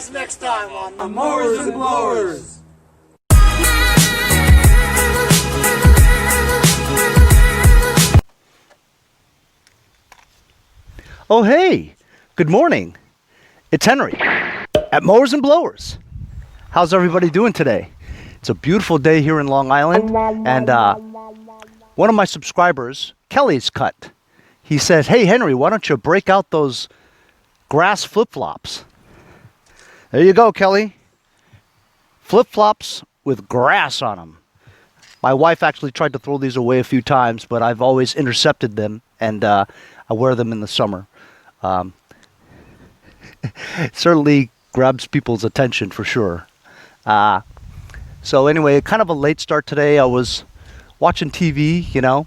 guys next time on the Mowers and Blowers. Oh, hey, good morning. It's Henry at Mowers and Blowers. How's everybody doing today? It's a beautiful day here in Long Island, and one of my subscribers, Kelly's cut. He said, hey, Henry, why don't you break out those grass flip-flops? There you go, Kelly. Flip-flops with grass on them. My wife actually tried to throw these away a few times, but I've always intercepted them, and I wear them in the summer. It certainly grabs people's attention for sure. So anyway, kind of a late start today. I was watching TV, you know,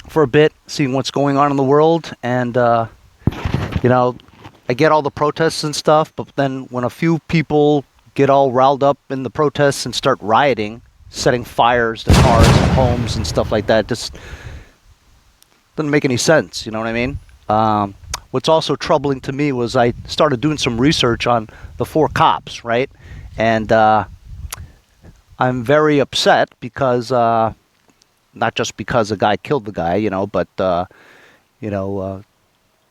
for a bit, seeing what's going on in the world, and you know, I get all the protests and stuff, but then when a few people get all riled up in the protests and start rioting, setting fires to cars and homes and stuff like that, just doesn't make any sense, you know what I mean? What's also troubling to me was I started doing some research on the 4 cops, right? And I'm very upset because, not just because a guy killed the guy, you know, but, you know,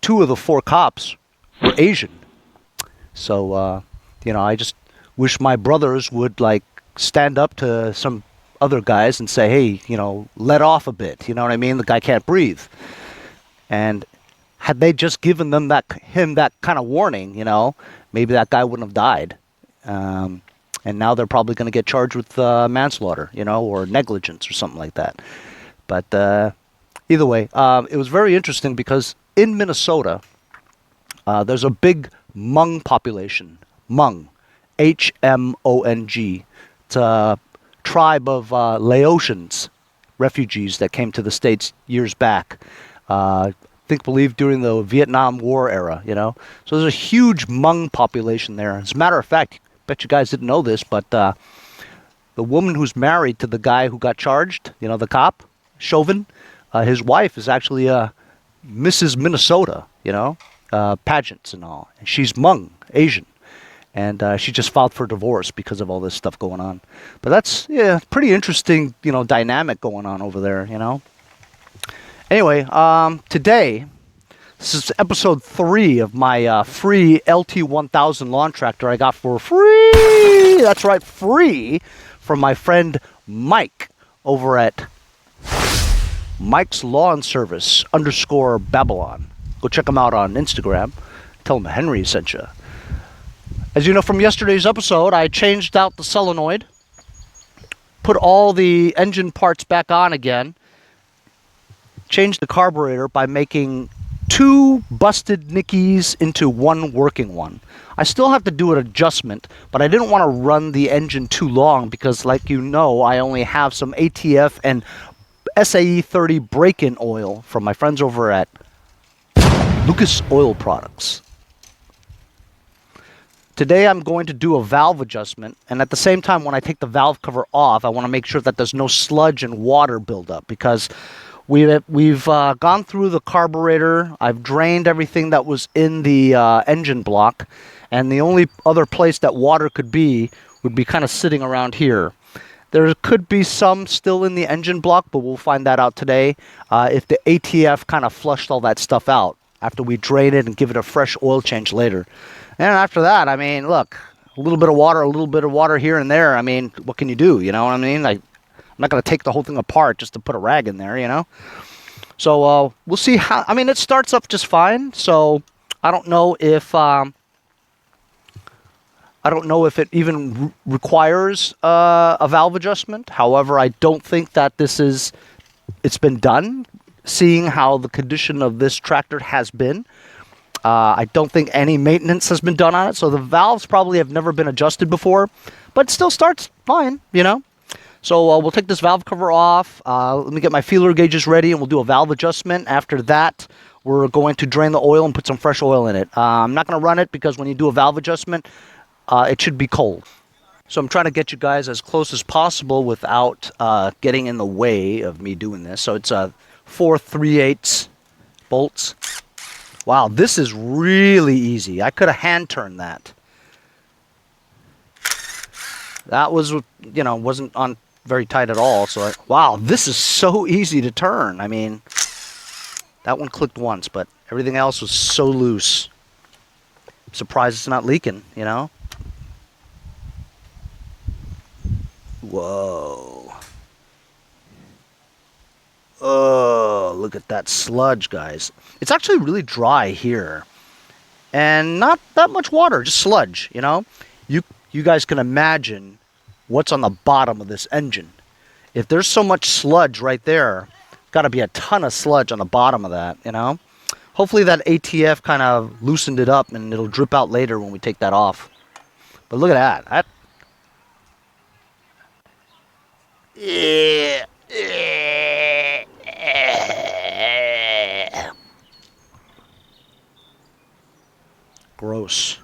2 of the 4 cops were Asian. So, you know, I just wish my brothers would, like, stand up to some other guys and say, hey, you know, let off a bit, you know what I mean? The guy can't breathe. And had they just given him that kind of warning, you know, maybe that guy wouldn't have died. And now they're probably going to get charged with manslaughter, you know, or negligence or something like that. But either way, it was very interesting because in Minnesota, there's a big Hmong population. Hmong, H-M-O-N-G. It's a tribe of Laotians, refugees that came to the States years back. Believe during the Vietnam War era, you know. So there's a huge Hmong population there. As a matter of fact, bet you guys didn't know this, but the woman who's married to the guy who got charged, you know, the cop, Chauvin, his wife is actually Mrs. Minnesota, you know, pageants and all. And she's Hmong, Asian. And she just filed for divorce because of all this stuff going on. But that's, yeah, pretty interesting, you know, dynamic going on over there, you know. Anyway, today, this is episode 3 of my free LT1000 lawn tractor I got for free. That's right, free, from my friend Mike over at Mike's Lawn Service _Babylon. Go check him out on Instagram. Tell him Henry sent you. As you know from yesterday's episode, I changed out the solenoid, put all the engine parts back on again, changed the carburetor by making 2 busted nickies into 1 working one. I still have to do an adjustment, but I didn't want to run the engine too long because, like you know, I only have some ATF and SAE30 break-in oil from my friends over at Lucas Oil Products. Today I'm going to do a valve adjustment, and at the same time when I take the valve cover off, I want to make sure that there's no sludge and water buildup because we've gone through the carburetor. I've drained everything that was in the engine block, and the only other place that water could be would be kind of sitting around here. There could be some still in the engine block, but we'll find that out today if the ATF kind of flushed all that stuff out after we drain it and give it a fresh oil change later. And after that, I mean, look, a little bit of water here and there. I mean, what can you do? You know what I mean? I'm not going to take the whole thing apart just to put a rag in there, you know? So we'll see how, I mean, it starts up just fine. So I don't know if it even requires a valve adjustment. However, I don't think that it's been done, seeing how the condition of this tractor has been. I don't think any maintenance has been done on it, so the valves probably have never been adjusted before, but it still starts fine, you know? So we'll take this valve cover off. Let me get my feeler gauges ready, and we'll do a valve adjustment. After that, we're going to drain the oil and put some fresh oil in it. I'm not going to run it because when you do a valve adjustment, it should be cold. So I'm trying to get you guys as close as possible without getting in the way of me doing this. So it's 4 3/8 bolts. Wow, this is really easy. I could have hand turned that. That was, you know, wasn't on very tight at all. So, wow, this is so easy to turn. I mean, that one clicked once, but everything else was so loose. I'm surprised it's not leaking, you know? Whoa. Oh, look at that sludge, guys. It's actually really dry here. And not that much water, just sludge, you know? You guys can imagine what's on the bottom of this engine. If there's so much sludge right there, got to be a ton of sludge on the bottom of that, you know? Hopefully that ATF kind of loosened it up and it'll drip out later when we take that off. But look at that. Yeah. Gross.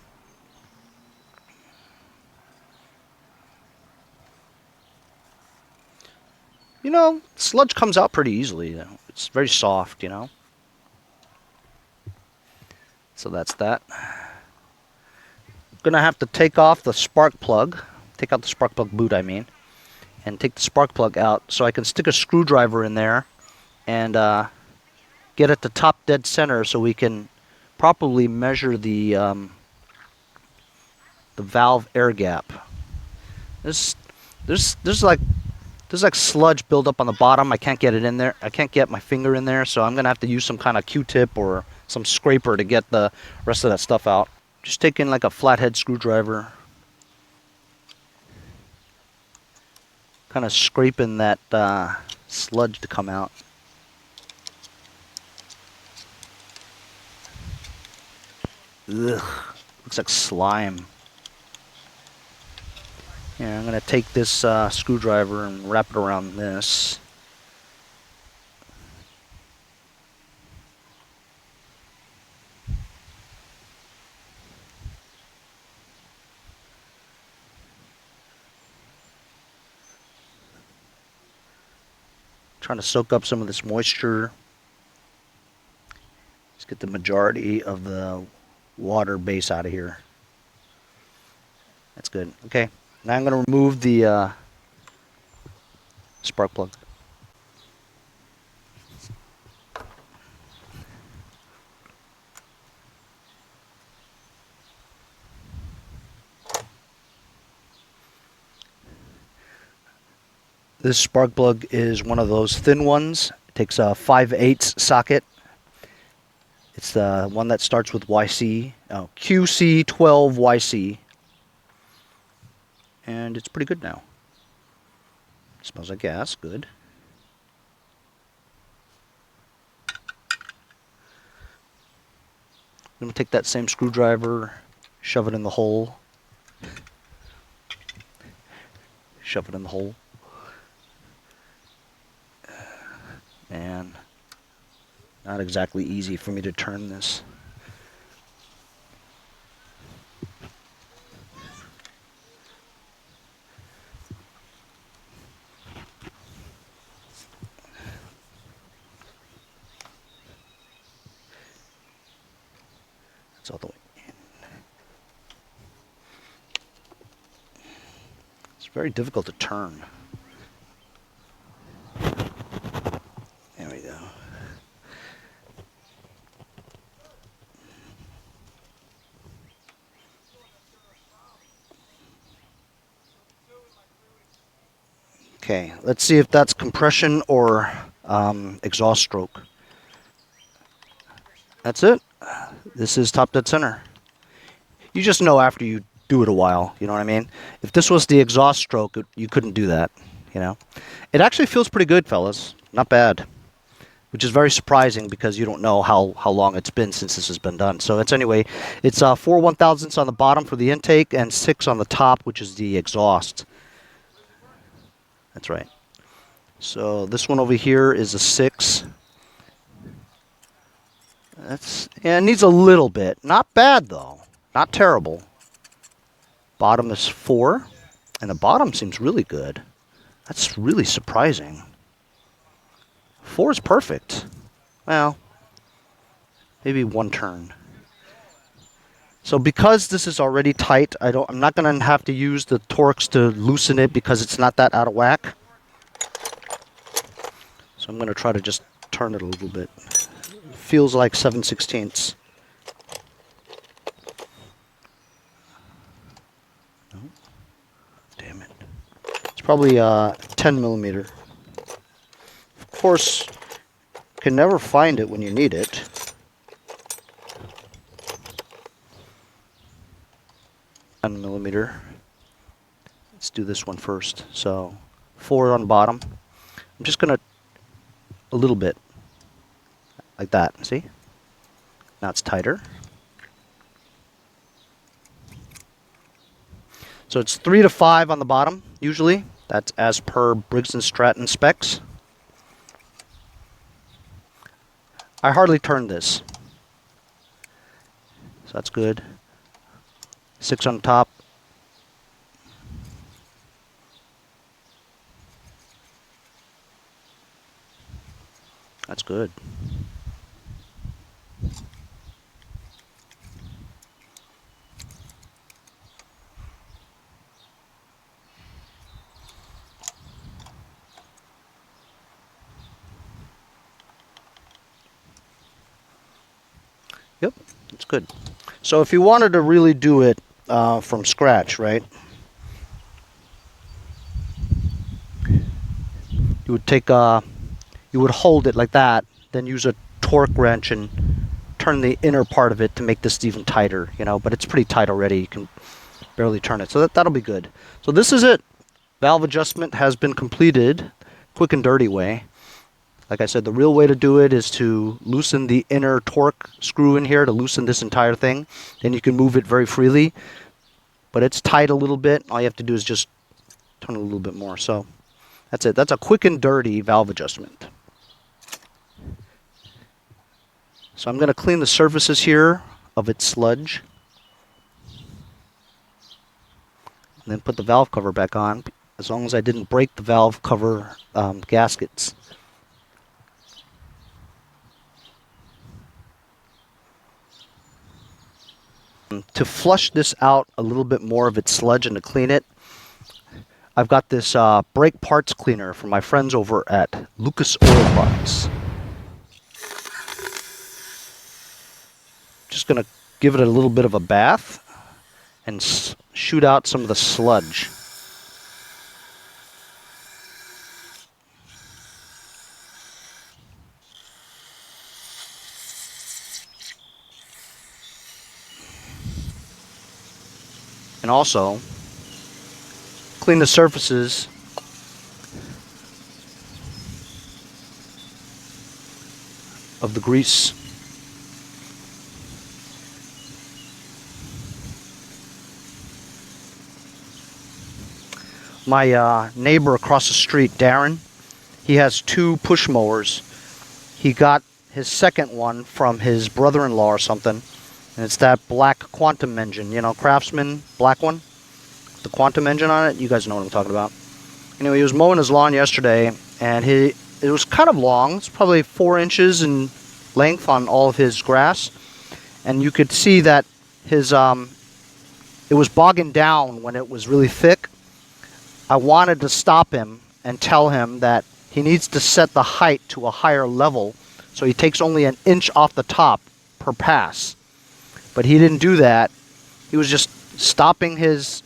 You know, sludge comes out pretty easily. It's very soft, you know. So that's that. Gonna have to take off the spark plug. Take out the spark plug boot, I mean. And take the spark plug out so I can stick a screwdriver in there and get at the top dead center so we can properly measure the valve air gap. There's like sludge build up on the bottom. I can't get it in there. I can't get my finger in there, so I'm gonna have to use some kind of Q-tip or some scraper to get the rest of that stuff out. Just taking like a flathead screwdriver, kind of scraping that sludge to come out. Ugh, looks like slime. Yeah, I'm going to take this screwdriver and wrap it around this. Trying to soak up some of this moisture. Let's get the majority of the water base out of here. That's good. Okay, now I'm going to remove the spark plug. This spark plug is one of those thin ones. It takes a 5/8 socket. It's the one that starts with QC12YC. And it's pretty good now. Smells like gas, good. I'm going to take that same screwdriver, shove it in the hole. Shove it in the hole. And not exactly easy for me to turn this. It's all the way in. It's very difficult to turn. There we go. Okay, let's see if that's compression or exhaust stroke. That's it. This is top dead center. You just know after you do it a while, you know what I mean? If this was the exhaust stroke, you couldn't do that, you know? It actually feels pretty good, fellas. Not bad. Which is very surprising because you don't know how long it's been since this has been done. So it's 4 1/1000ths on the bottom for the intake and 6 on the top, which is the exhaust. That's right. So this one over here is a 6. Yeah, it needs a little bit. Not bad though. Not terrible. Bottom is 4, and the bottom seems really good. That's really surprising. 4 is perfect. Well, maybe one turn. So because this is already tight, I'm not going to have to use the Torx to loosen it because it's not that out of whack. So I'm going to try to just turn it a little bit. It feels like 7/16. No. Damn it. It's probably 10 millimeter. Of course, you can never find it when you need it. Millimeter. Let's do this one first. So 4 on the bottom. I'm just gonna a little bit like that. See? Now it's tighter. So it's 3 to 5 on the bottom usually. That's as per Briggs and Stratton specs. I hardly turn this, so that's good. 6 on top. That's good. Yep, it's good. So if you wanted to really do it from scratch, right? You would take you would hold it like that, then use a torque wrench and turn the inner part of it to make this even tighter, you know, but it's pretty tight already. You can barely turn it. So that'll be good. So this is it. Valve adjustment has been completed, quick and dirty way. Like I said, the real way to do it is to loosen the inner torque screw in here to loosen this entire thing. Then you can move it very freely. But it's tight a little bit. All you have to do is just turn it a little bit more. So that's it. That's a quick and dirty valve adjustment. So I'm going to clean the surfaces here of its sludge. And then put the valve cover back on, as long as I didn't break the valve cover gaskets. To flush this out a little bit more of its sludge and to clean it, I've got this brake parts cleaner from my friends over at Lucas Oil Products. Just going to give it a little bit of a bath and shoot out some of the sludge. And also clean the surfaces of the grease. My neighbor across the street, Darren, he has 2 push mowers. He got his second one from his brother-in-law or something. And it's that black Quantum engine, you know, Craftsman black one. The Quantum engine on it. You guys know what I'm talking about. Anyway, he was mowing his lawn yesterday, and it was kind of long. It's probably 4 inches in length on all of his grass. And you could see that his it was bogging down when it was really thick. I wanted to stop him and tell him that he needs to set the height to a higher level so he takes only an inch off the top per pass. But he didn't do that. He was just stopping his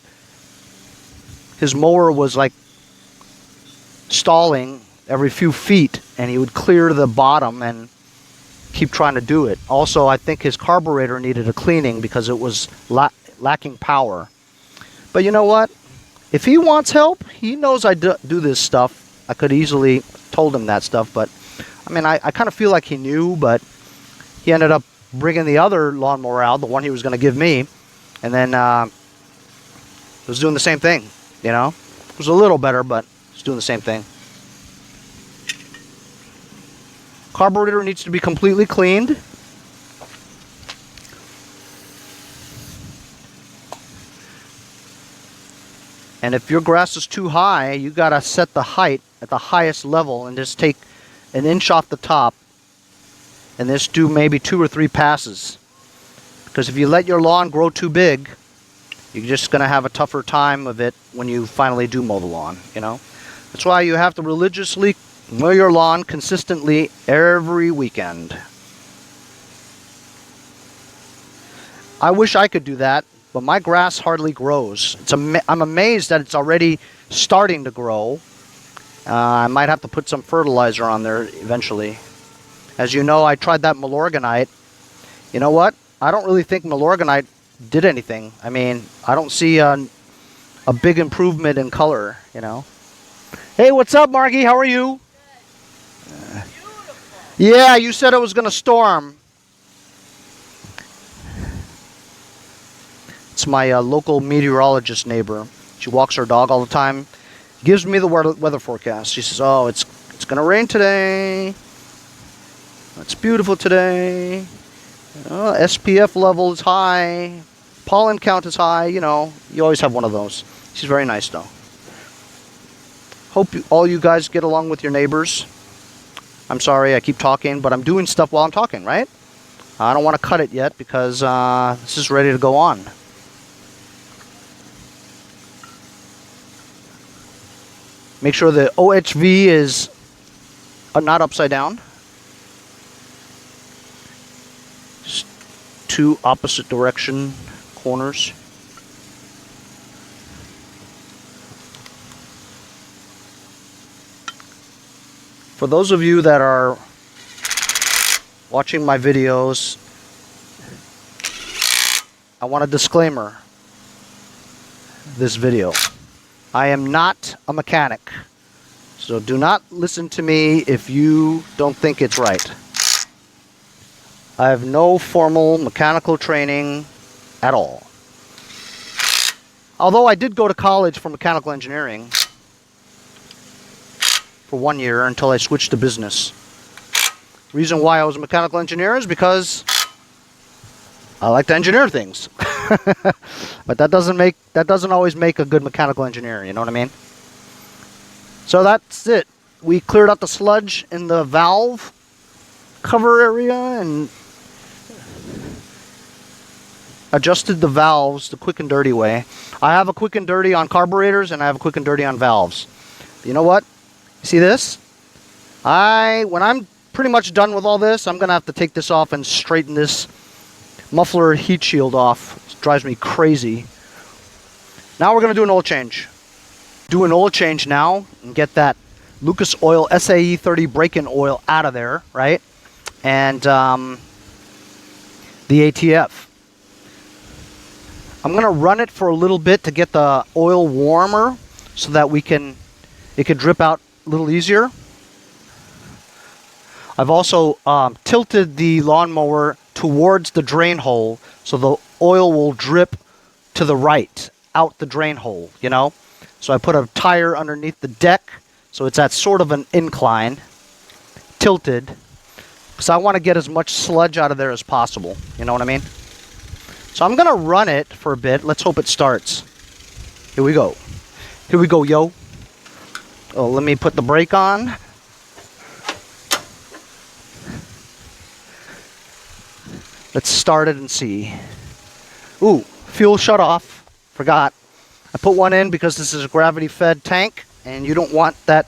mower was like stalling every few feet, and he would clear the bottom and keep trying to do it. Also, I think his carburetor needed a cleaning because it was lacking power. But you know what? If he wants help, he knows I do this stuff. I could easily told him that stuff, but I mean, I kind of feel like he knew, but he ended up bringing the other lawnmower out, the one he was going to give me, and then it was doing the same thing, you know? It was a little better, but it's doing the same thing. Carburetor needs to be completely cleaned. And if your grass is too high, you got to set the height at the highest level and just take an inch off the top and just do maybe 2 or 3 passes. Because if you let your lawn grow too big, you're just going to have a tougher time of it when you finally do mow the lawn, you know. That's why you have to religiously mow your lawn consistently every weekend. I wish I could do that, but my grass hardly grows. I'm amazed that it's already starting to grow. I might have to put some fertilizer on there eventually. As you know, I tried that Milorganite. You know what? I don't really think Milorganite did anything. I mean, I don't see a big improvement in color, you know. Hey, what's up, Margie? How are you? Good. Yeah, you said it was going to storm. It's my local meteorologist neighbor. She walks her dog all the time. Gives me the weather forecast. She says, "Oh, it's going to rain today. It's beautiful today. SPF level is high. Pollen count is high." You know, you always have one of those. She's very nice, though. Hope all you guys get along with your neighbors. I'm sorry I keep talking, but I'm doing stuff while I'm talking, right? I don't want to cut it yet because this is ready to go on. Make sure the OHV is not upside down. Just two opposite direction corners. For those of you that are watching my videos, I want a disclaimer. This video. I am not a mechanic, so do not listen to me if you don't think it's right. I have no formal mechanical training at all. Although I did go to college for mechanical engineering for 1 year until I switched to business. Reason why I was a mechanical engineer is because I like to engineer things. But that doesn't always make a good mechanical engineer, you know what I mean? So that's it. We cleared out the sludge in the valve cover area and adjusted the valves the quick and dirty way. I have a quick and dirty on carburetors and I have a quick and dirty on valves. You know what? See this? When I'm pretty much done with all this, I'm gonna have to take this off and straighten this muffler heat shield off. It drives me crazy. Now we're gonna do an oil change. Do an oil change now and get that Lucas Oil SAE30 break-in oil out of there, right? And the ATF. I'm gonna run it for a little bit to get the oil warmer so that it can drip out a little easier. I've also tilted the lawnmower towards the drain hole so the oil will drip to the right, out the drain hole, you know? So I put a tire underneath the deck so it's at sort of an incline, tilted, because I want to get as much sludge out of there as possible, you know what I mean? So I'm going to run it for a bit. Let's hope it starts. Here we go. Here we go, yo. Oh, let me put the brake on. Let's start it and see. Ooh, fuel shut off. Forgot. I put one in because this is a gravity-fed tank, and you don't want that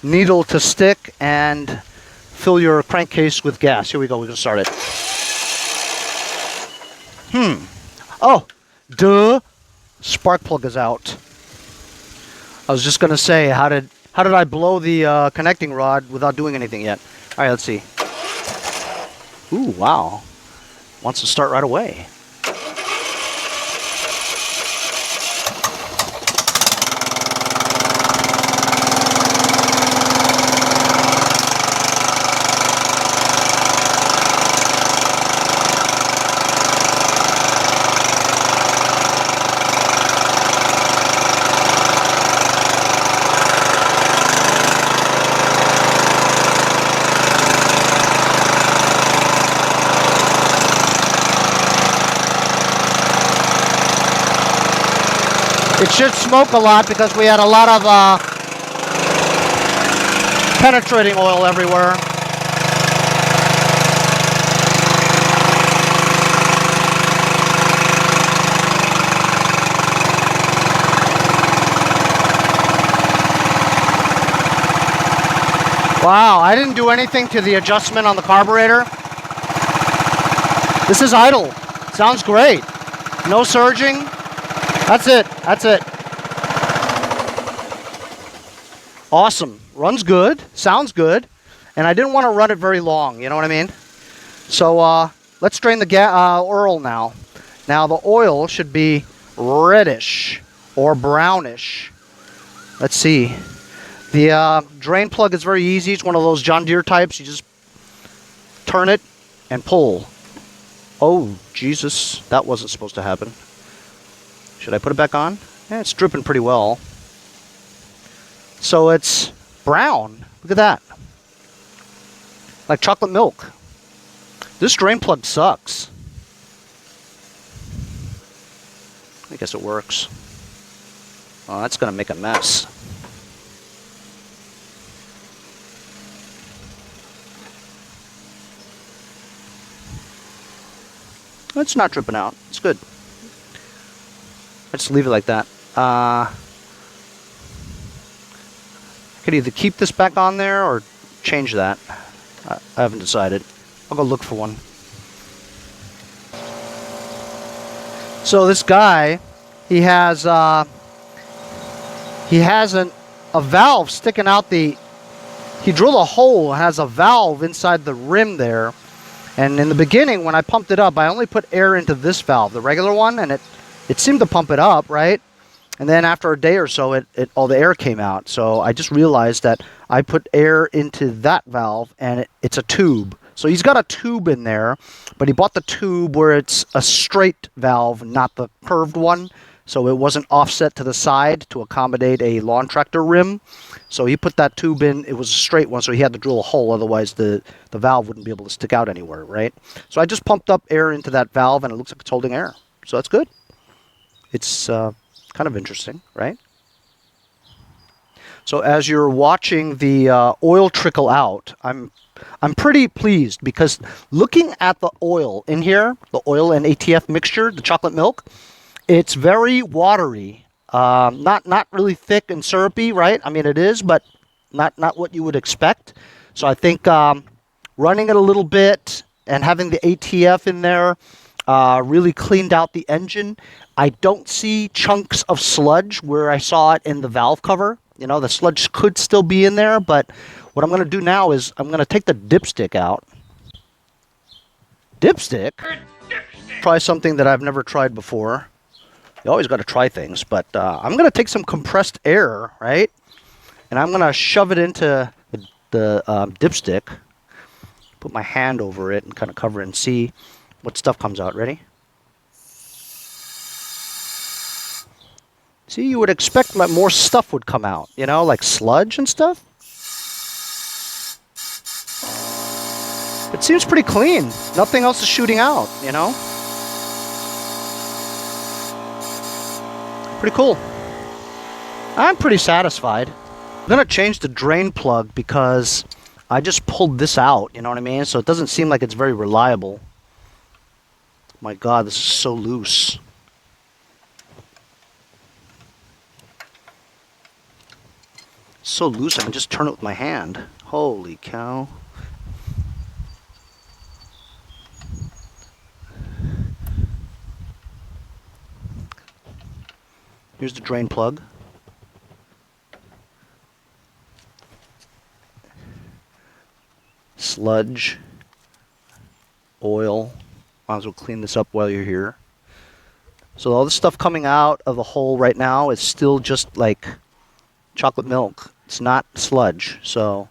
needle to stick and fill your crankcase with gas. Here we go. We're going to start it. Oh, duh. Spark plug is out. I was just going to say, how did I blow the connecting rod without doing anything yet? All right, let's see. Ooh, wow. Wants to start right away. It should smoke a lot because we had a lot of penetrating oil everywhere. Wow, I didn't do anything to the adjustment on the carburetor. This is idle. Sounds great. No surging. That's it. That's it. Awesome. Runs good. Sounds good. And I didn't want to run it very long. You know what I mean? So let's drain the oil now. Now the oil should be reddish or brownish. Let's see. The drain plug is very easy. It's one of those John Deere types. You just turn it and pull. Oh, Jesus. That wasn't supposed to happen. Should I put it back on? Yeah, it's dripping pretty well. So it's brown. Look at that. Like chocolate milk. This drain plug sucks. I guess it works. Oh, that's going to make a mess. It's not dripping out. It's good. I just leave it like that. I could either keep this back on there or change that. I haven't decided. I'll go look for one. So this guy, he has a valve sticking out the. He drilled a hole, has a valve inside the rim there. And in the beginning, when I pumped it up, I only put air into this valve, the regular one, and it seemed to pump it up, right? And then after a day or so, all the air came out. So I just realized that I put air into that valve, and it's a tube. So he's got a tube in there, but he bought the tube where it's a straight valve, not the curved one. So it wasn't offset to the side to accommodate a lawn tractor rim. So he put that tube in. It was a straight one, so he had to drill a hole. Otherwise, the valve wouldn't be able to stick out anywhere, right? So I just pumped up air into that valve, and it looks like it's holding air. So that's good. It's kind of interesting, right? So as you're watching the oil trickle out, I'm pretty pleased because looking at the oil in here, the oil and ATF mixture, the chocolate milk, it's very watery. Not really thick and syrupy, right? I mean, it is, but not what you would expect. So I think running it a little bit and having the ATF in there really cleaned out the engine. I don't see chunks of sludge where I saw it in the valve cover. You know, the sludge could still be in there, but what I'm going to do now is I'm going to take the dipstick out. Dipstick? Try something that I've never tried before. You always got to try things, but I'm going to take some compressed air, right? And I'm going to shove it into the dipstick. Put my hand over it and kind of cover it and see what stuff comes out. Ready? See, you would expect that more stuff would come out, you know, like sludge and stuff. It seems pretty clean. Nothing else is shooting out, you know. Pretty cool. I'm pretty satisfied. I'm going to change the drain plug because I just pulled this out, you know what I mean? So it doesn't seem like it's very reliable. My God, this is so loose. So loose I can just turn it with my hand. Holy cow. Here's the drain plug. Sludge. Oil. Might as well clean this up while you're here. So all the stuff coming out of the hole right now is still just like chocolate milk. It's not sludge, so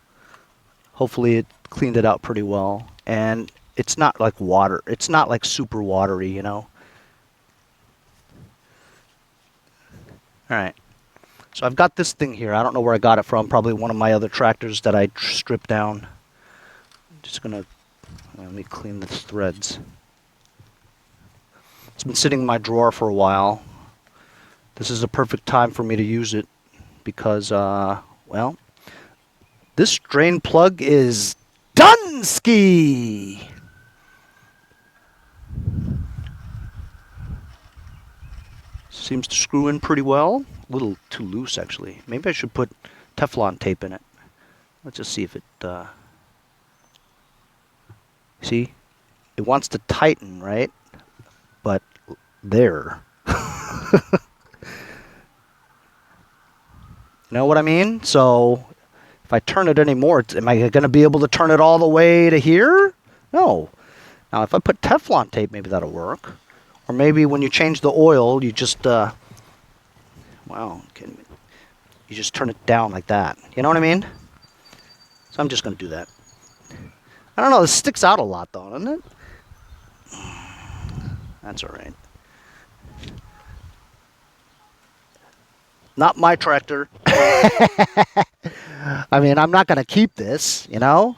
hopefully it cleaned it out pretty well. And it's not like water. It's not like super watery, you know. Alright, so I've got this thing here. I don't know where I got it from. Probably one of my other tractors that I stripped down. I'm just gonna, let me clean the threads. It's been sitting in my drawer for a while. This is a perfect time for me to use it because, well, this drain plug is Dunsky! Seems to screw in pretty well. A little too loose, actually. Maybe I should put Teflon tape in it. Let's just see if it, see? It wants to tighten, right? But there. You know what I mean? So if I turn it anymore, am I going to be able to turn it all the way to here? No. Now if I put Teflon tape, maybe that'll work. Or maybe when you change the oil, you just, you just turn it down like that. You know what I mean? So I'm just going to do that. I don't know, this sticks out a lot though, doesn't it? That's all right. Not my tractor. I mean, I'm not going to keep this, you know?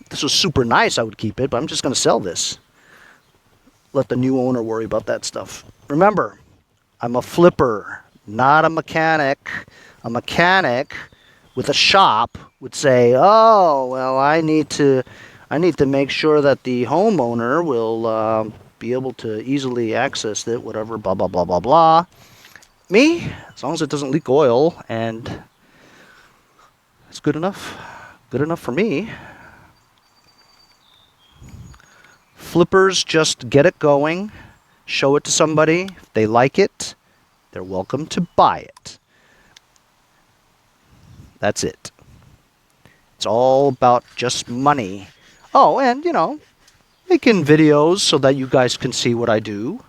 If this was super nice, I would keep it, but I'm just going to sell this. Let the new owner worry about that stuff. Remember, I'm a flipper, not a mechanic. A mechanic with a shop would say, oh, well, I need to make sure that the homeowner will be able to easily access it, whatever, blah, blah, blah, blah, blah. Me, as long as it doesn't leak oil, and it's good enough. Good enough for me. Flippers just get it going, show it to somebody. If they like it, they're welcome to buy it. That's it. It's all about just money. Oh, and, you know, making videos so that you guys can see what I do.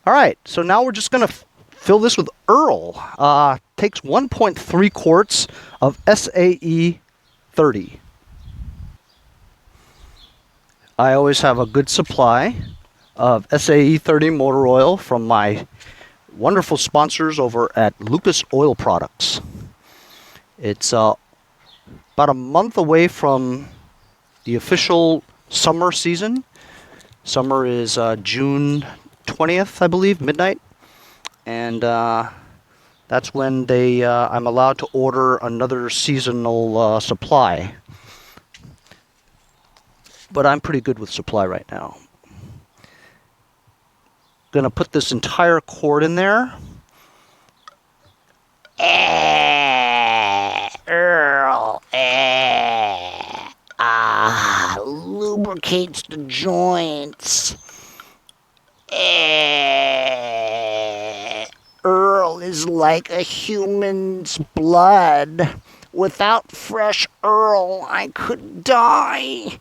All right, so now we're just going to fill this with Earl. Takes 1.3 quarts of SAE-30. I always have a good supply of SAE-30 motor oil from my wonderful sponsors over at Lucas Oil Products. It's about a month away from the official summer season. Summer is June 20th, I believe, midnight. And that's when I'm allowed to order another seasonal supply. But I'm pretty good with supply right now. Gonna put this entire quart in there. Earl, lubricates the joints. Earl is like a human's blood. Without fresh Earl, I could die.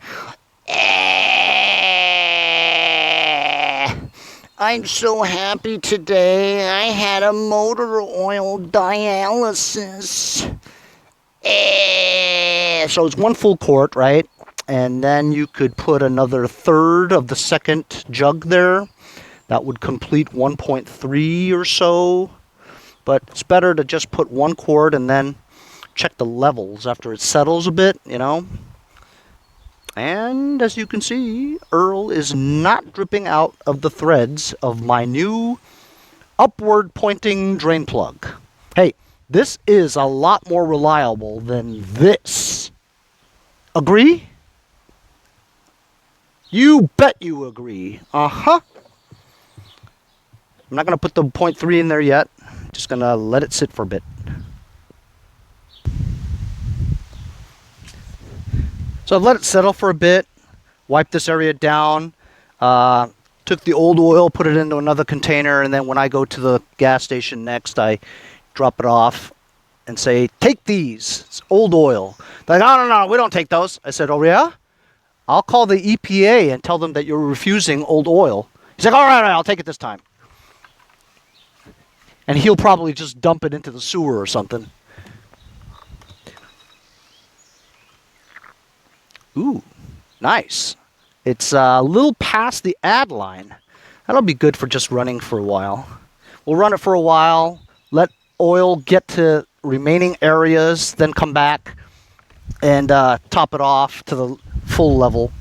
I'm so happy today. I had a motor oil dialysis. So it's one full quart, right? And then you could put another third of the second jug there. That would complete 1.3 or so. But it's better to just put 1 quart and then check the levels after it settles a bit, you know. And as you can see, Earl is not dripping out of the threads of my new upward pointing drain plug. Hey, this is a lot more reliable than this. Agree? You bet you agree. Uh-huh. I'm not going to put the 0.3 in there yet. Just going to let it sit for a bit. So I've let it settle for a bit, wiped this area down, took the old oil, put it into another container, and then when I go to the gas station next, I drop it off and say, take these. It's old oil. They're like, oh, no, we don't take those. I said, oh, yeah? I'll call the EPA and tell them that you're refusing old oil. He's like, all right, I'll take it this time. And he'll probably just dump it into the sewer or something. Ooh, nice. It's a little past the add line. That'll be good for just running for a while. We'll run it for a while, let oil get to remaining areas, then come back and top it off to the full level.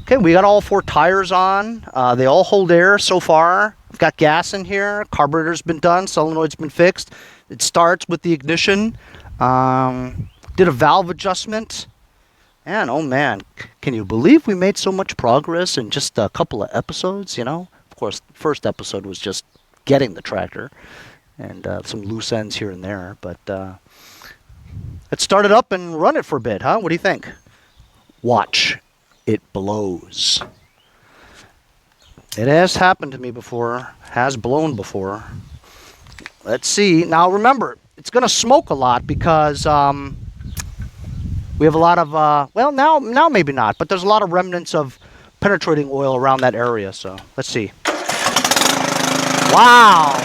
Okay, we got all 4 tires on. They all hold air so far. I've got gas in here. Carburetor's been done. Solenoid's been fixed. It starts with the ignition. Did a valve adjustment. And oh man, can you believe we made so much progress in just a couple of episodes, you know? Of course, the first episode was just getting the tractor. and some loose ends here and there. But let's start it up and run it for a bit, huh? What do you think? Watch it blows. It has happened to me before, has blown before. Let's see. Now remember, it's going to smoke a lot because we have a lot of, well, now maybe not, but there's a lot of remnants of penetrating oil around that area. So let's see. Wow.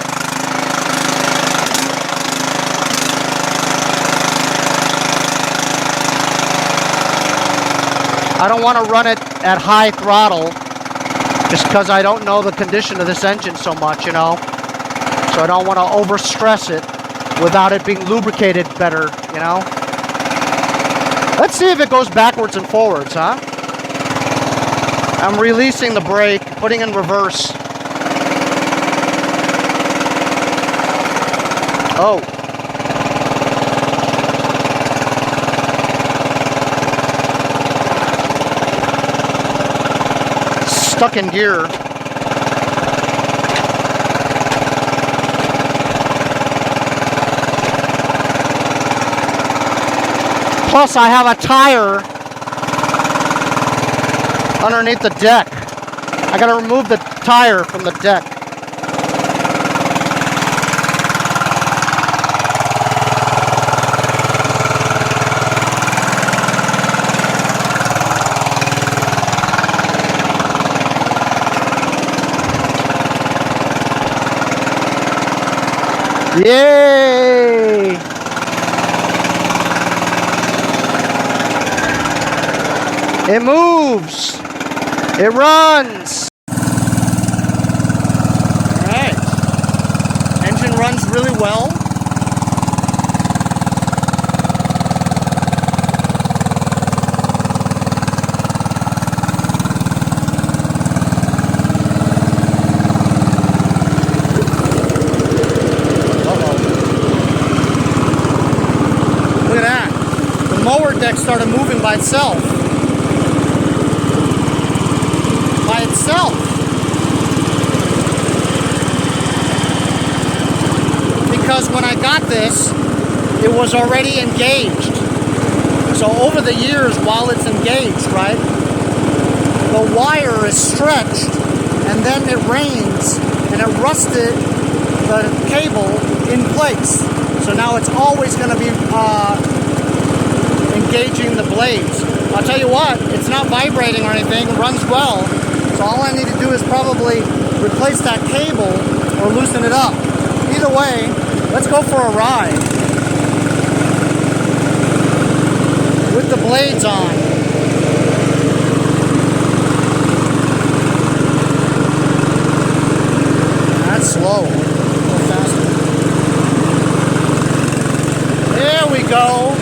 I don't want to run it at high throttle just because I don't know the condition of this engine so much, you know. So I don't want to overstress it without it being lubricated better, you know. Let's see if it goes backwards and forwards, huh? I'm releasing the brake, putting in reverse. Oh. Stuck in gear. Plus, I have a tire underneath the deck. I gotta remove the tire from the deck. Yay! It moves. It runs. All right. Engine runs really well. Look at that. The mower deck started moving by itself. Because when I got this, it was already engaged. So over the years, while it's engaged, right, the wire is stretched, and then it rains, and it rusted the cable in place. So now it's always going to be engaging the blades. I'll tell you what, it's not vibrating or anything, it runs well. So all I need to do is probably replace that cable or loosen it up. Either way, let's go for a ride with the blades on. That's slow. A little faster. There we go.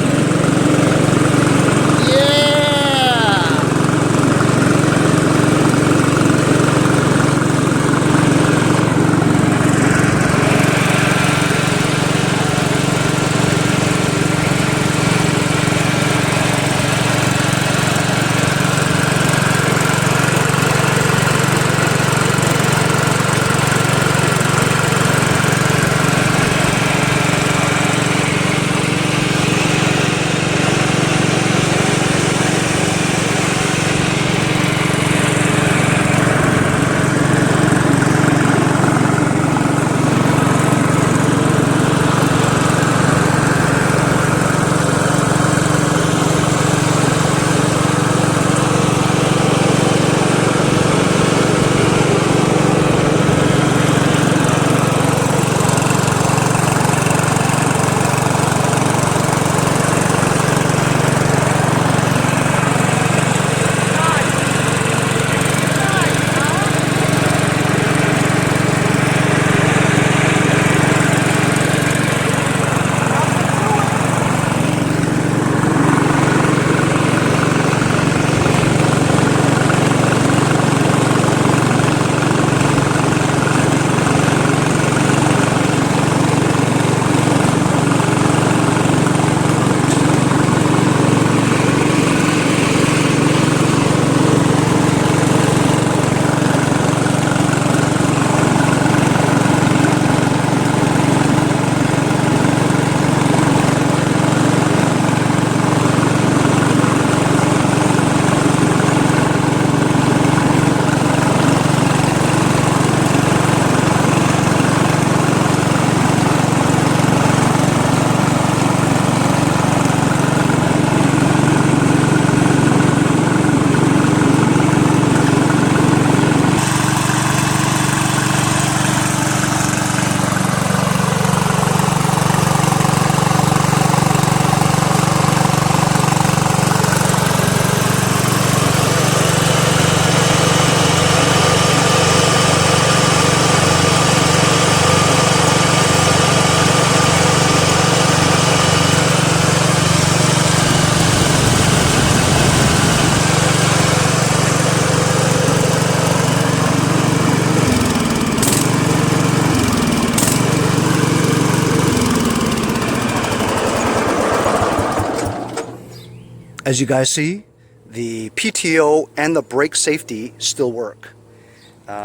As you guys see, the PTO and the brake safety still work.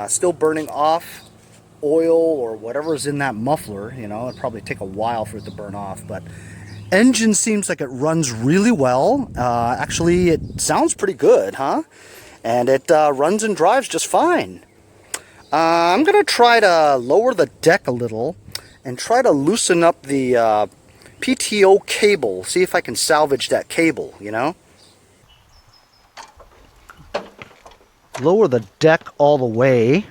Still burning off oil or whatever's in that muffler. You know, it'd probably take a while for it to burn off, but engine seems like it runs really well. Actually, it sounds pretty good, huh? And it runs and drives just fine. I'm gonna try to lower the deck a little and try to loosen up the PTO cable. See if I can salvage that cable, you know? Lower the deck all the way.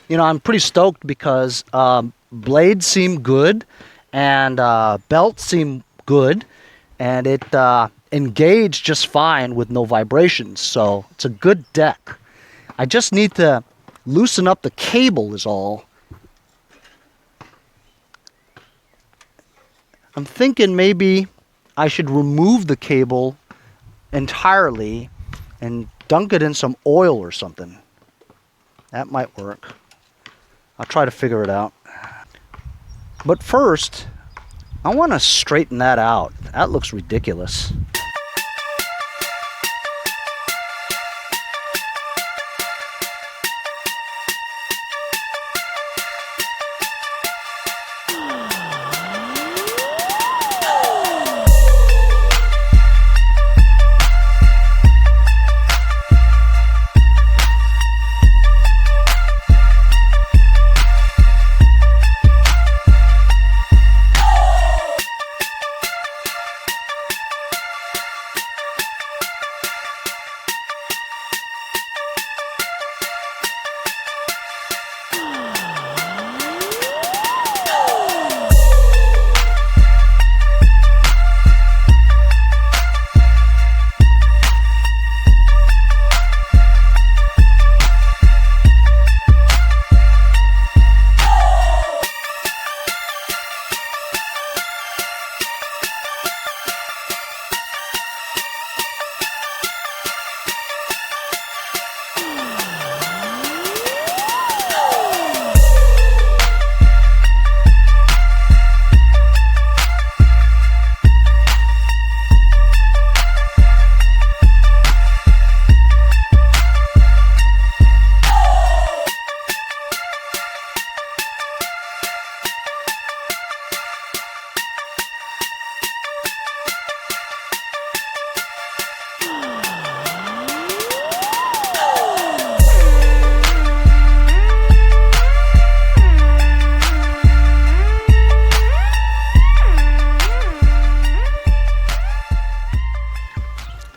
You know, I'm pretty stoked because blades seem good and belts seem good, and it engaged just fine with no vibrations, so it's a good deck. I just need to loosen up the cable is all. I'm thinking maybe I should remove the cable entirely and dunk it in some oil or something. That might work. I'll try to figure it out. But first, I want to straighten that out. That looks ridiculous.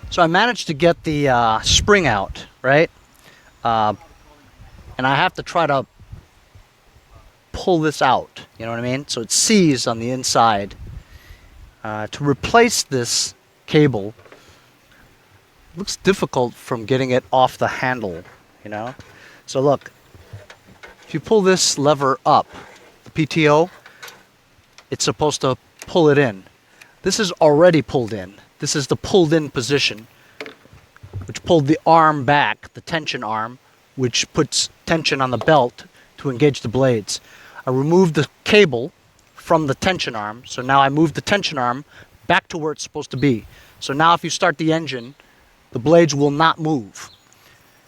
So I managed to get the spring out, right? And I have to try to pull this out, you know what I mean? So it's seized on the inside. To replace this cable, it looks difficult from getting it off the handle, you know? So look, if you pull this lever up, the PTO, it's supposed to pull it in. This is already pulled in. This is the pulled in position, which pulled the arm back, the tension arm, which puts tension on the belt to engage the blades. I removed the cable from the tension arm, so now I moved the tension arm back to where it's supposed to be. So now if you start the engine, the blades will not move.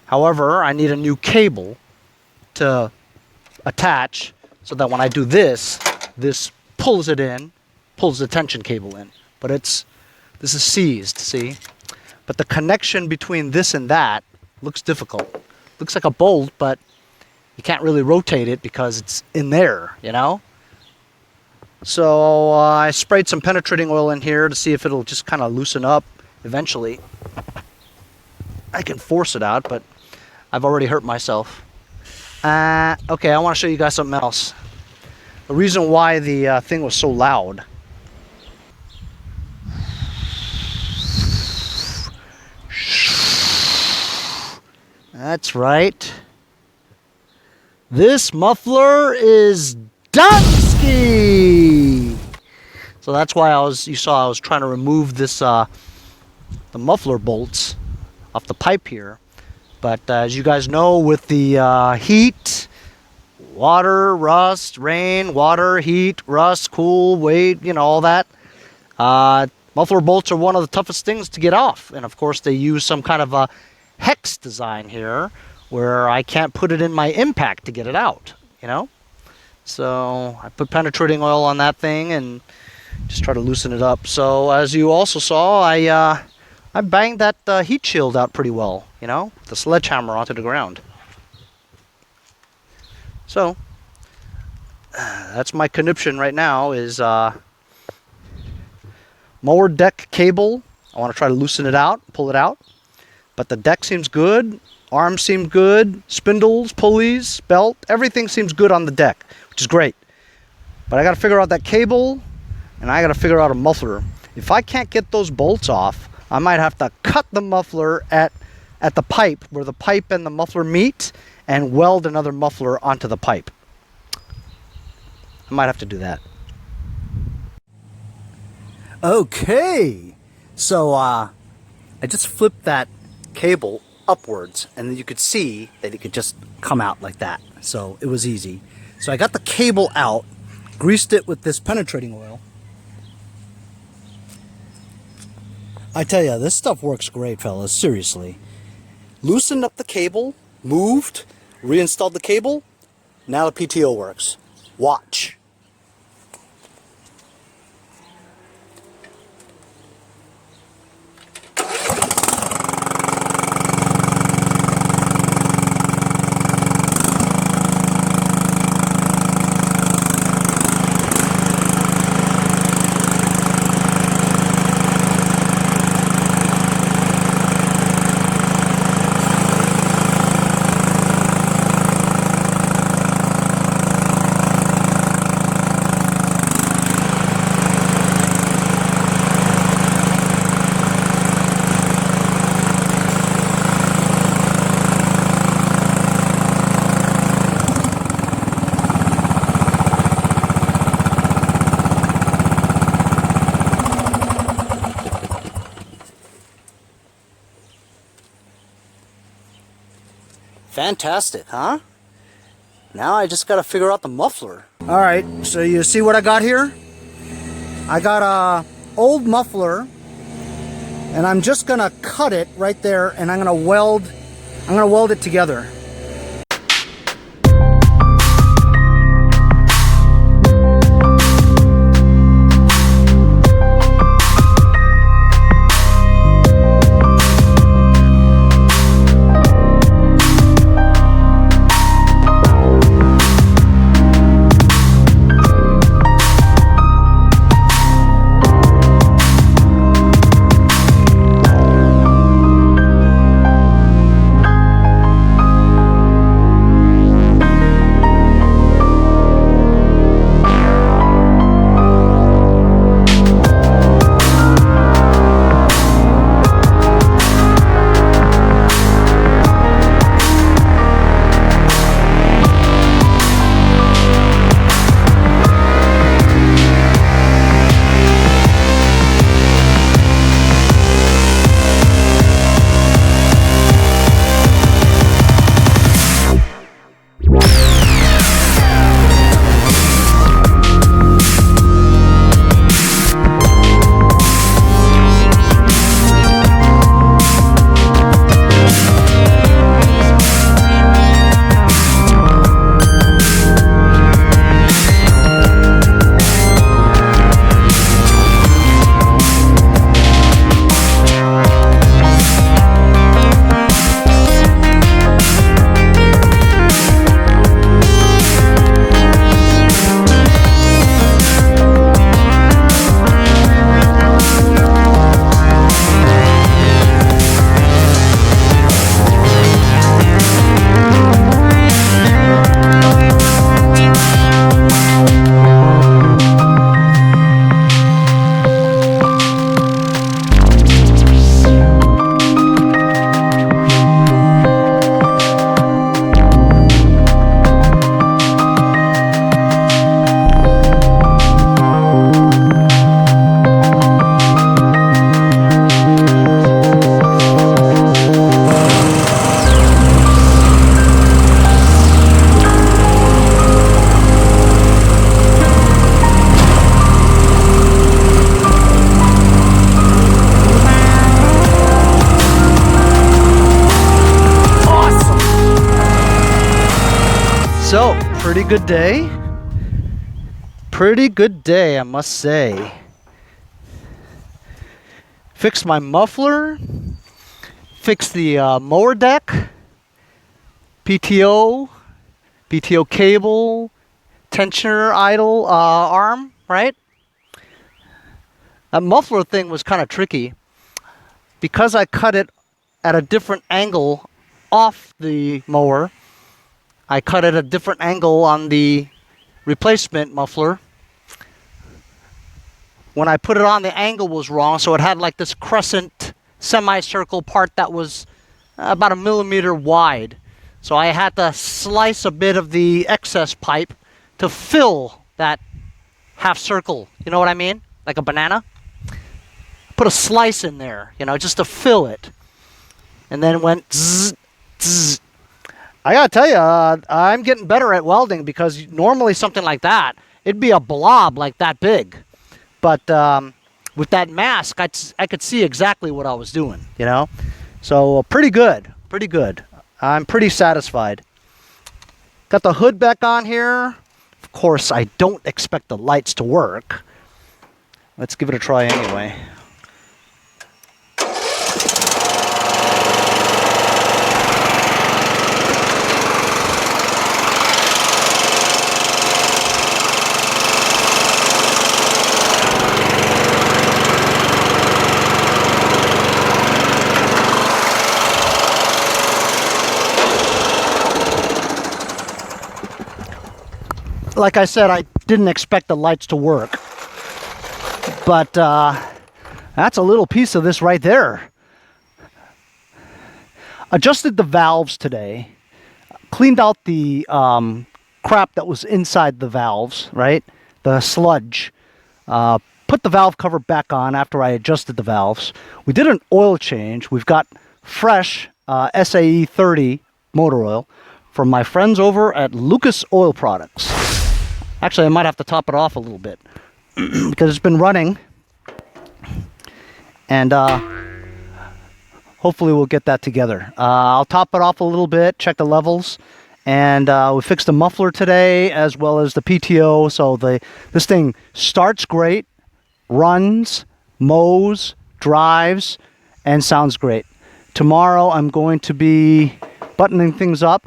However, I need a new cable to attach so that when I do this, this pulls it in, pulls the tension cable in. But this is seized, see? But the connection between this and that looks difficult. Looks like a bolt, but you can't really rotate it because it's in there, you know? So I sprayed some penetrating oil in here to see if it'll just kind of loosen up eventually. I can force it out, but I've already hurt myself. Okay, I want to show you guys something else. The reason why the thing was so loud. That's right. This muffler is Dunsky. So that's why you saw I was trying to remove this the muffler bolts off the pipe here. But as you guys know, with the heat, water, rust, rain, water, heat, rust, cool, weight, you know, all that, Muffler bolts are one of the toughest things to get off. And of course they use some kind of a hex design here where I can't put it in my impact to get it out, you know? So I put penetrating oil on that thing and just try to loosen it up. So as you also saw, I banged that heat shield out pretty well, you know, the sledgehammer onto the ground. So that's my conniption right now is mower deck cable. I want to try to loosen it out, pull it out. But the deck seems good, arms seem good, spindles, pulleys, belt, everything seems good on the deck, which is great. But I got to figure out that cable, and I got to figure out a muffler. If I can't get those bolts off, I might have to cut the muffler at the pipe, where the pipe and the muffler meet, and weld another muffler onto the pipe. I might have to do that. Okay, so I just flipped that cable upwards, and then you could see that it could just come out like that. So it was easy. So I got the cable out, greased it with this penetrating oil. I tell you, this stuff works great, fellas, seriously. Loosened up the cable, moved, reinstalled the cable, now the PTO works. Watch. Fantastic, huh? Now I just gotta figure out the muffler. Alright, so you see what I got here? I got a old muffler, and I'm just gonna cut it right there, and I'm gonna weld it together. So, pretty good day. Pretty good day, I must say. Fixed my muffler. Fixed the mower deck. PTO cable. Tensioner idle arm, right? That muffler thing was kind of tricky. Because I cut it at a different angle off the mower, I cut at a different angle on the replacement muffler. When I put it on, the angle was wrong, so it had like this crescent semicircle part that was about 1 millimeter wide. So I had to slice a bit of the excess pipe to fill that half circle. You know what I mean? Like a banana. Put a slice in there, you know, just to fill it. And then it went zzz, zzz. I gotta tell you, I'm getting better at welding, because normally something like that, it'd be a blob like that big. But with that mask, I could see exactly what I was doing, you know? So pretty good, pretty good. I'm pretty satisfied. Got the hood back on here. Of course, I don't expect the lights to work. Let's give it a try anyway. Like I said, I didn't expect the lights to work, but that's a little piece of this right there. Adjusted the valves today, cleaned out the crap that was inside the valves, right? The sludge. Put the valve cover back on after I adjusted the valves. We did an oil change. We've got fresh SAE30 motor oil from my friends over at Lucas Oil Products. Actually, I might have to top it off a little bit because it's been running, and hopefully we'll get that together. I'll top it off a little bit, check the levels, and we fixed the muffler today as well as the PTO. So this thing starts great, runs, mows, drives, and sounds great. Tomorrow I'm going to be buttoning things up,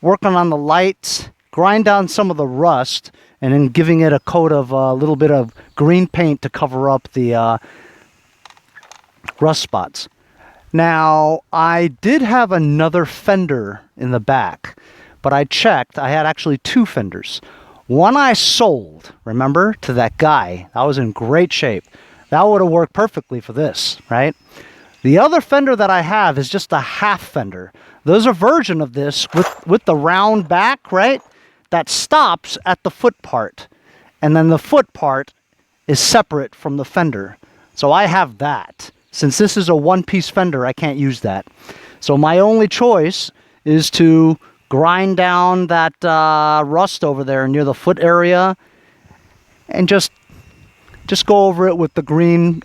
working on the lights, grind down some of the rust, and then giving it a coat of a little bit of green paint to cover up the rust spots. Now, I did have another fender in the back, but I checked. I had actually 2 fenders. One I sold, remember, to that guy. That was in great shape. That would have worked perfectly for this, right? The other fender that I have is just a half fender. There's a version of this with the round back, right? That stops at the foot part. And then the foot part is separate from the fender. So I have that. Since this is a one-piece fender, I can't use that. So my only choice is to grind down that rust over there near the foot area and just go over it with the green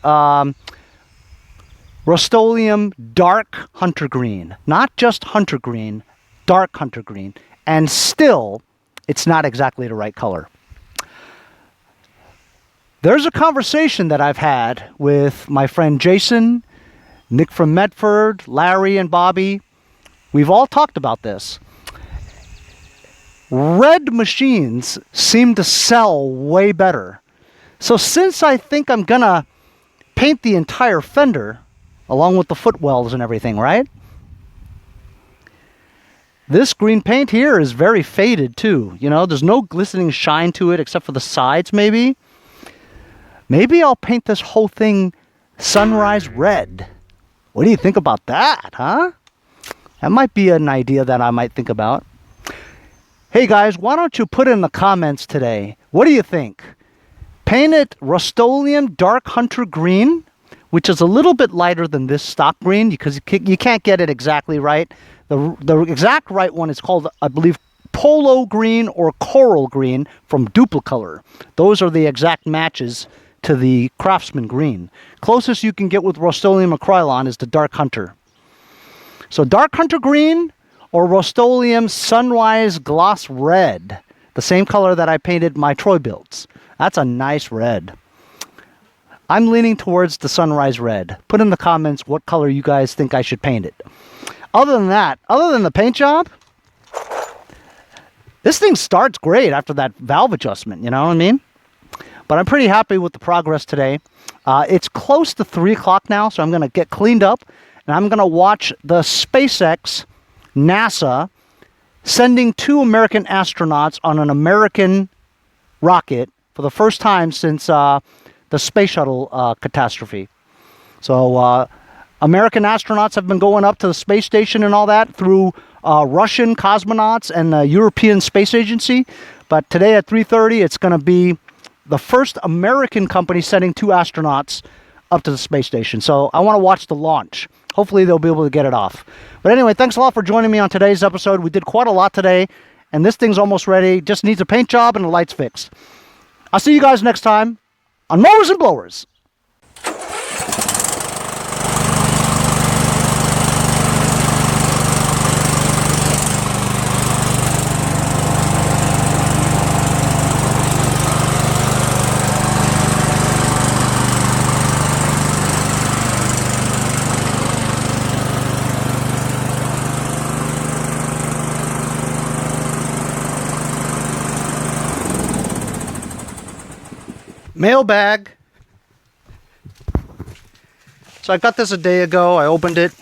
Rust-Oleum dark hunter green. Not just hunter green, dark hunter green. And still, it's not exactly the right color. There's a conversation that I've had with my friend Jason, Nick from Medford, Larry and Bobby. We've all talked about this. Red machines seem to sell way better. So since I think I'm gonna paint the entire fender, along with the footwells and everything, right? This green paint here is very faded too. You know, there's no glistening shine to it except for the sides maybe. Maybe I'll paint this whole thing sunrise red. What do you think about that, huh? That might be an idea that I might think about. Hey guys, why don't you put in the comments today? What do you think? Paint it Rust-Oleum Dark Hunter Green, which is a little bit lighter than this stock green because you can't get it exactly right. The exact right one is called, I believe, Polo Green or Coral Green from Duplicolor. Those are the exact matches to the Craftsman Green. Closest you can get with Rust-Oleum Acrylon is the Dark Hunter. So Dark Hunter Green or Rust-Oleum Sunrise Gloss Red, the same color that I painted my Troy builds. That's a nice red. I'm leaning towards the Sunrise Red. Put in the comments what color you guys think I should paint it. Other than that, other than the paint job, this thing starts great after that valve adjustment, you know what I mean? But I'm pretty happy with the progress today. It's close to 3 o'clock now, so I'm going to get cleaned up, and I'm going to watch the SpaceX, NASA, sending 2 American astronauts on an American rocket for the first time since the space shuttle catastrophe. So American astronauts have been going up to the space station and all that through Russian cosmonauts and the European Space Agency. But today at 3:30, it's going to be the first American company sending 2 astronauts up to the space station. So I want to watch the launch. Hopefully they'll be able to get it off. But anyway, thanks a lot for joining me on today's episode. We did quite a lot today, and this thing's almost ready. Just needs a paint job and the lights fixed. I'll see you guys next time on Mowers and Blowers. Mailbag. So I got this a day ago. I opened it.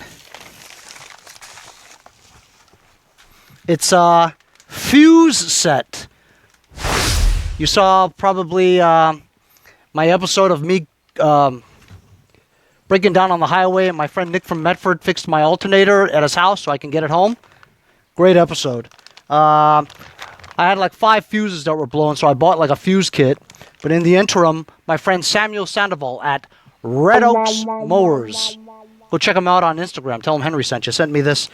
It's a fuse set. You saw probably my episode of me breaking down on the highway, and my friend Nick from Medford fixed my alternator at his house so I can get it home. Great episode. I had like 5 fuses that were blown, so I bought like a fuse kit. But in the interim, my friend Samuel Sandoval at Red Oaks Mowers. Go check him out on Instagram. Tell him Henry sent you. Sent me this.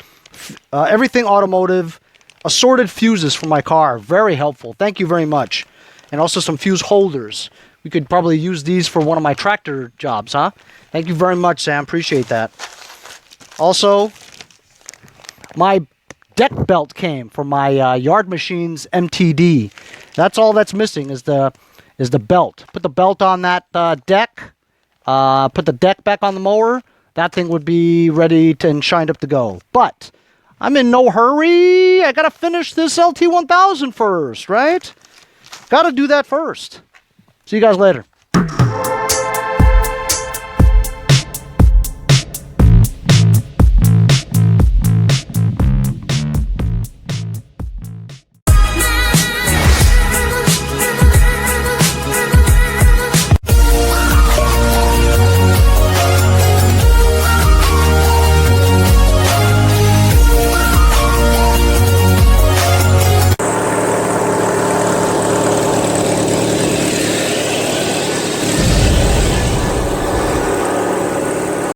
Everything automotive, assorted fuses for my car. Very helpful. Thank you very much. And also some fuse holders. We could probably use these for one of my tractor jobs, huh? Thank you very much, Sam. Appreciate that. Also, my deck belt came from my Yard Machines MTD. That's all that's missing is the belt. Put the belt on that deck. Put the deck back on the mower. That thing would be ready to and shined up to go. But I'm in no hurry. I gotta finish this LT1000 first, right? Gotta do that first. See you guys later.